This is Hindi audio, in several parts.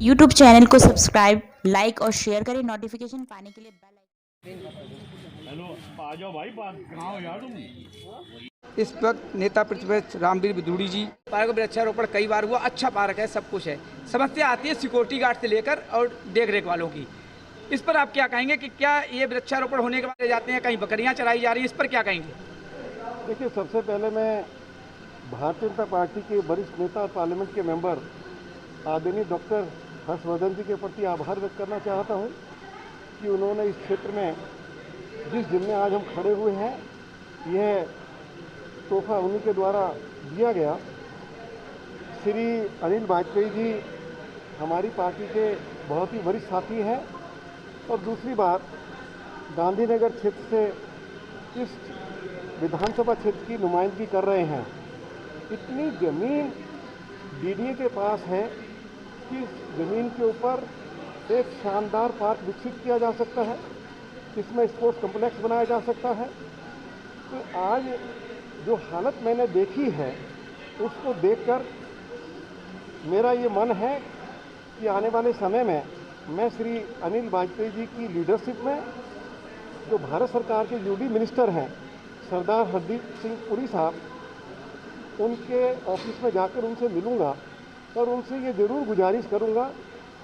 यूट्यूब चैनल को सब्सक्राइब, लाइक और शेयर करें। नोटिफिकेशन पाने के लिए बेल आइकन। हेलो, आ जाओ भाई, कहाँ हो यार तुम? इस वक्त नेता प्रतिपक्ष रामवीर विदुड़ी जी पार्क वृक्षारोपण कई बार हुआ, अच्छा पार्क है, सब कुछ है। समस्या आती है सिक्योरिटी गार्ड से लेकर और देख रेख वालों की। इस पर आप क्या कहेंगे कि क्या ये वृक्षारोपण होने के बाद जाते हैं, कहीं बकरियां चराई जा रही हैं, इस पर क्या कहेंगे? देखिए, सबसे पहले मैं भारतीय जनता पार्टी के वरिष्ठ नेता और पार्लियामेंट के मेंबर आदरणीय डॉक्टर हर्षवर्धन जी के प्रति आभार व्यक्त करना चाहता हूं कि उन्होंने इस क्षेत्र में जिस जिम्मे आज हम खड़े हुए हैं, यह तोहफा उन्हीं के द्वारा दिया गया। श्री अनिल वाजपेयी जी हमारी पार्टी के बहुत ही वरिष्ठ साथी हैं और दूसरी बात, गांधीनगर क्षेत्र से इस विधानसभा क्षेत्र की नुमाइंदगी कर रहे हैं। इतनी ज़मीन डीडीए के पास है कि इस ज़मीन के ऊपर एक शानदार पार्क विकसित किया जा सकता है, इसमें स्पोर्ट्स कम्प्लेक्स बनाया जा सकता है। तो आज जो हालत मैंने देखी है, उसको देखकर मेरा ये मन है कि आने वाले समय में मैं श्री अनिल वाजपेयी जी की लीडरशिप में, जो भारत सरकार के यूडी मिनिस्टर हैं सरदार हरदीप सिंह पुरी साहब, उनके ऑफिस में जाकर उनसे मिलूंगा और उनसे ये ज़रूर गुजारिश करूंगा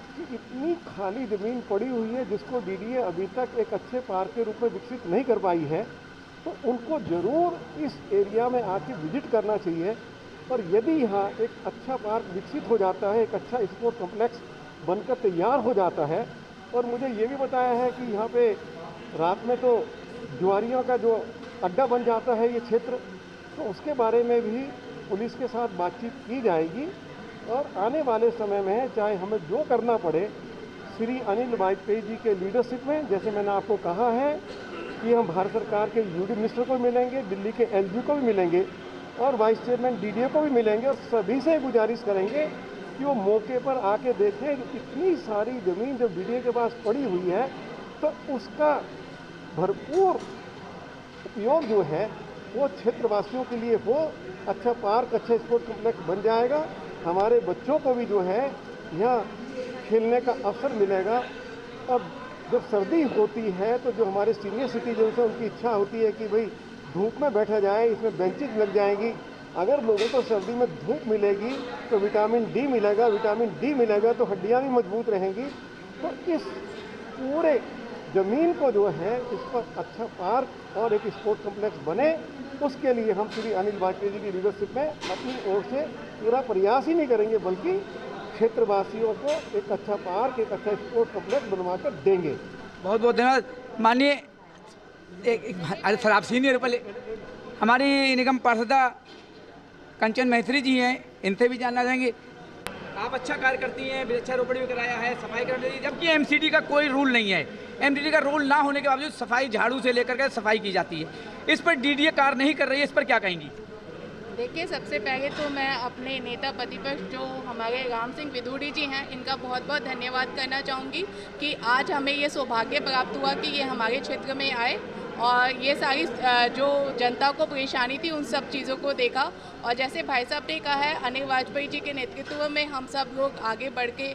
कि इतनी खाली ज़मीन पड़ी हुई है जिसको डीडीए अभी तक एक अच्छे पार्क के रूप में विकसित नहीं कर पाई है, तो उनको ज़रूर इस एरिया में आके विजिट करना चाहिए। और यदि यहाँ एक अच्छा पार्क विकसित हो जाता है, एक अच्छा स्पोर्ट्स कॉम्प्लेक्स बनकर तैयार हो जाता है, और मुझे ये भी बताया है कि यहाँ पे रात में तो जुआरियों का जो अड्डा बन जाता है ये क्षेत्र, तो उसके बारे में भी पुलिस के साथ बातचीत की जाएगी। और आने वाले समय में चाहे हमें जो करना पड़े, श्री अनिल वाजपेयी जी के लीडरशिप में, जैसे मैंने आपको कहा है कि हम भारत सरकार के यूडी मिनिस्टर को मिलेंगे, दिल्ली के एलजी को भी मिलेंगे और वाइस चेयरमैन डीडीए को भी मिलेंगे, और सभी से गुजारिश करेंगे कि वो मौके पर आके देखें। इतनी सारी ज़मीन जो डीडीए के पास पड़ी हुई है, तो उसका भरपूर उपयोग जो है वो क्षेत्रवासियों के लिए हो। अच्छा पार्क, अच्छा स्पोर्ट्स कॉम्प्लेक्स बन जाएगा, हमारे बच्चों को भी जो है यहाँ खेलने का अवसर मिलेगा। और जब सर्दी होती है तो जो हमारे सीनियर सिटीजन हैं, उनकी इच्छा होती है कि भाई धूप में बैठा जाए, इसमें बेंचेज लग जाएंगी। अगर लोगों को सर्दी में धूप मिलेगी तो विटामिन डी मिलेगा, विटामिन डी मिलेगा तो हड्डियाँ भी मजबूत रहेंगी। तो इस पूरे ज़मीन को जो है, इस पर अच्छा पार्क और एक स्पोर्ट्स कॉम्प्लेक्स बने, उसके लिए हम श्री अनिल वाजपेयी जी की लीडरशिप में अपनी ओर से पूरा प्रयास ही नहीं करेंगे, बल्कि क्षेत्रवासियों को एक अच्छा पार्क, एक अच्छा स्पोर्ट्स कॉम्प्लेक्स बनवा कर देंगे। बहुत बहुत धन्यवाद। माननीय अरे सर, आप सीनियर पहले हमारी निगम पार्षदा कंचन मैत्री जी हैं, इनसे भी जानना चाहेंगे। आप अच्छा कार्य करती हैं, वृक्षारोपण भी कराया है, सफाई कर दी, जबकि एमसीडी का कोई रूल नहीं है। एमसीडी का रूल ना होने के बावजूद सफाई झाड़ू से लेकर के सफाई की जाती है। इस पर डीडीए कार्य नहीं कर रही है, इस पर क्या कहेंगी? देखिए, सबसे पहले तो मैं अपने नेता प्रतिपक्ष जो हमारे राम सिंह विदुड़ी जी हैं, इनका बहुत बहुत धन्यवाद करना चाहूँगी कि आज हमें ये सौभाग्य प्राप्त हुआ कि ये हमारे क्षेत्र में आए और ये सारी जो जनता को परेशानी थी उन सब चीज़ों को देखा। और जैसे भाई साहब ने कहा है, अनिल वाजपेयी जी के नेतृत्व में हम सब लोग आगे बढ़ के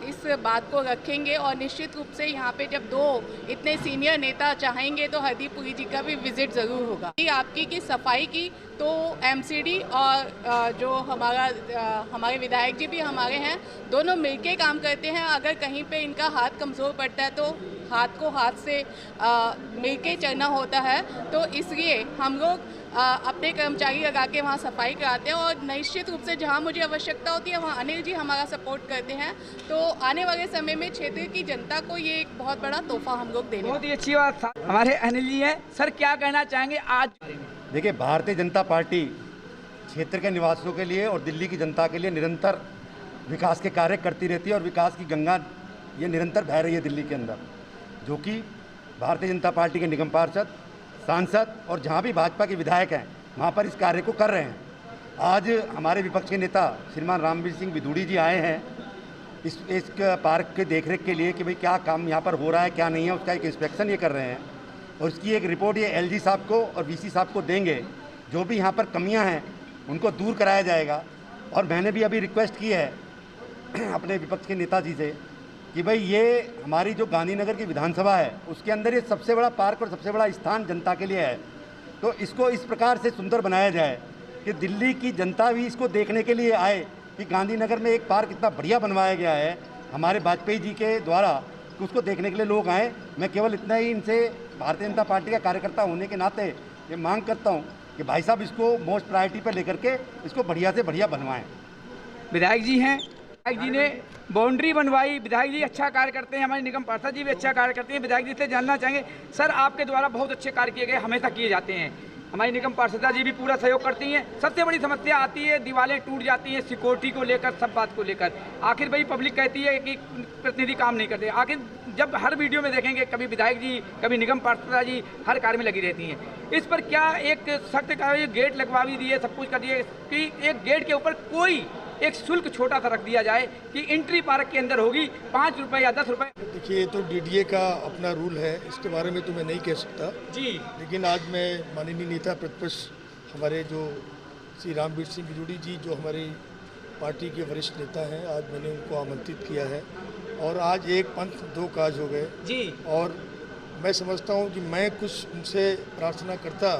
इस बात को रखेंगे और निश्चित रूप से यहाँ पे जब दो इतने सीनियर नेता चाहेंगे तो हरदीप पुरी जी का भी विजिट ज़रूर होगा। आपकी की सफाई की तो एमसीडी और जो हमारे विधायक जी भी हमारे हैं, दोनों मिलके काम करते हैं। अगर कहीं पे इनका हाथ कमज़ोर पड़ता है तो हाथ को हाथ से मिलके चलना होता है, तो इसलिए हम लोग अपने कर्मचारी लगा के वहाँ सफाई कराते हैं और निश्चित रूप से जहाँ मुझे आवश्यकता होती है वहाँ अनिल जी हमारा सपोर्ट करते हैं। तो आने वाले समय में क्षेत्र की जनता को ये एक बहुत बड़ा तोहफा हम लोग देंगे। बहुत ही अच्छी बात। हमारे अनिल जी हैं, सर क्या कहना चाहेंगे आज? देखिए, भारतीय जनता पार्टी क्षेत्र के निवासियों के लिए और दिल्ली की जनता के लिए निरंतर विकास के कार्य करती रहती है और विकास की गंगा ये निरंतर बह रही है दिल्ली के अंदर, जो कि भारतीय जनता पार्टी के निगम पार्षद, सांसद और जहाँ भी भाजपा के विधायक हैं वहाँ पर इस कार्य को कर रहे हैं। आज हमारे विपक्ष के नेता श्रीमान रामवीर सिंह विदुड़ी जी आए हैं इस पार्क के देखरेख के लिए कि भाई क्या काम यहाँ पर हो रहा है, क्या नहीं है, उसका एक इंस्पेक्शन ये कर रहे हैं और उसकी एक रिपोर्ट ये एलजी साहब को और वीसी साहब को देंगे। जो भी यहाँ पर कमियाँ हैं उनको दूर कराया जाएगा। और मैंने भी अभी रिक्वेस्ट की है अपने विपक्ष के नेताजी से कि भाई ये हमारी जो गांधीनगर की विधानसभा है उसके अंदर ये सबसे बड़ा पार्क और सबसे बड़ा स्थान जनता के लिए है, तो इसको इस प्रकार से सुंदर बनाया जाए कि दिल्ली की जनता भी इसको देखने के लिए आए कि गांधीनगर में एक पार्क इतना बढ़िया बनवाया गया है हमारे वाजपेयी जी के द्वारा, कि उसको देखने के लिए लोग आएँ। मैं केवल इतना ही इनसे भारतीय जनता पार्टी का कार्यकर्ता होने के नाते ये मांग करता हूँ कि भाई साहब इसको मोस्ट प्रायोरिटी पर लेकर के इसको बढ़िया से बढ़िया बनवाएँ। विधायक जी हैं, विधायक जी ने बाउंड्री बनवाई, विधायक जी अच्छा कार्य करते हैं, हमारे निगम पार्षद जी भी अच्छा कार्य करते हैं। विधायक जी से जानना चाहेंगे सर, आपके द्वारा बहुत अच्छे कार्य किए गए, हमेशा किए जाते हैं, हमारी निगम पार्षदा जी भी पूरा सहयोग करती हैं। सबसे बड़ी समस्या आती है दीवारें टूट जाती हैं, सिक्योरिटी को लेकर, सब बात को लेकर। आखिर भाई पब्लिक कहती है कि प्रतिनिधि काम नहीं करते, आखिर जब हर वीडियो में देखेंगे कभी विधायक जी कभी निगम पार्षदा जी हर कार्य में लगी रहती हैं। इस पर क्या एक सख्त कार्य गेट लगवा भी दिए, सब कुछ कर दिए कि एक गेट के ऊपर कोई एक शुल्क छोटा सा रख दिया जाए कि एंट्री पार्क के अंदर होगी 5 रुपए या 10 रुपए। देखिए, ये तो डीडीए का अपना रूल है, इसके बारे में तो मैं नहीं कह सकता जी, लेकिन आज मैं माननीय नेता प्रतिपक्ष हमारे जो श्री रामवीर सिंह बिजूड़ी जी, जो हमारी पार्टी के वरिष्ठ नेता हैं, आज मैंने उनको आमंत्रित किया है और आज एक पंथ दो काज हो गए जी। और मैं समझता हूँ कि मैं कुछ उनसे प्रार्थना करता,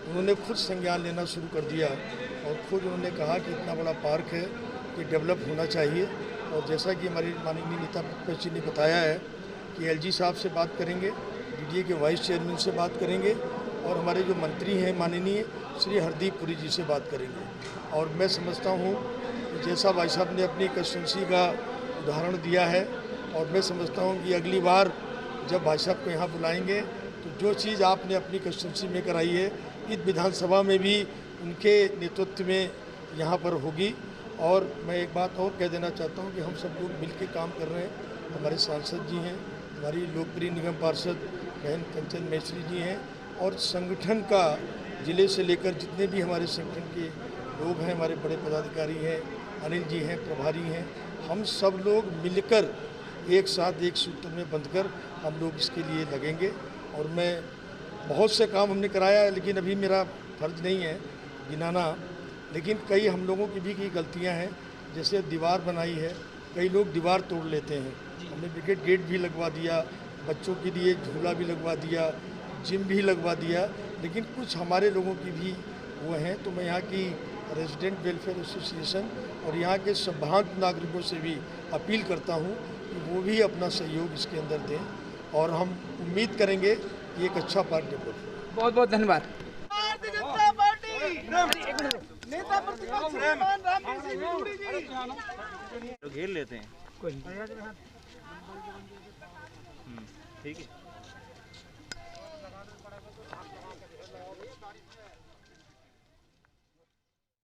उन्होंने खुद संज्ञान लेना शुरू कर दिया और खुद उन्होंने कहा कि इतना बड़ा पार्क है कि डेवलप होना चाहिए। और जैसा कि हमारी माननीय नेता प्रतिपक्ष जी ने बताया है कि एलजी साहब से बात करेंगे, डीडीए के वाइस चेयरमैन से बात करेंगे और हमारे जो मंत्री हैं माननीय श्री हरदीप पुरी जी से बात करेंगे। और मैं समझता हूँ कि जैसा भाई साहब ने अपनी कंस्टिट्यूंसी का उदाहरण दिया है, और मैं समझता हूँ कि अगली बार जब भाई साहब को यहाँ बुलाएंगे तो जो चीज़ आपने अपनी कंस्टिट्यूंसी में कराई है इस विधानसभा में भी उनके नेतृत्व में यहाँ पर होगी। और मैं एक बात और कह देना चाहता हूँ कि हम सब लोग मिलकर काम कर रहे हैं। हमारे सांसद जी हैं, हमारी लोकप्रिय निगम पार्षद बहन कंचन मैत्री जी हैं और संगठन का ज़िले से लेकर जितने भी हमारे संगठन के लोग हैं, हमारे बड़े पदाधिकारी हैं, अनिल जी हैं, प्रभारी हैं, हम सब लोग मिलकर एक साथ एक सूत्र में बंधकर हम लोग इसके लिए लगेंगे। और मैं बहुत से काम हमने कराया है, लेकिन अभी मेरा फर्ज नहीं है गिनाना, लेकिन कई हम लोगों की भी की गलतियां हैं। जैसे दीवार बनाई है, कई लोग दीवार तोड़ लेते हैं, हमने विकेट गेट भी लगवा दिया, बच्चों के लिए झूला भी लगवा दिया, जिम भी लगवा दिया, लेकिन कुछ हमारे लोगों की भी वो हैं। तो मैं यहाँ की रेजिडेंट वेलफेयर एसोसिएशन और यहाँ के सभ्भांत नागरिकों से भी अपील करता हूँ कि वो भी अपना सहयोग इसके अंदर दें और हम उम्मीद करेंगे कि एक अच्छा पार्क डेवलप हो। बहुत बहुत धन्यवाद। भारतीय जनता पार्टी नेता प्रतिपक्ष श्रीमान रामवीर सिंह बिजूड़ी जी घेर लेते हैं कोई ठीक है।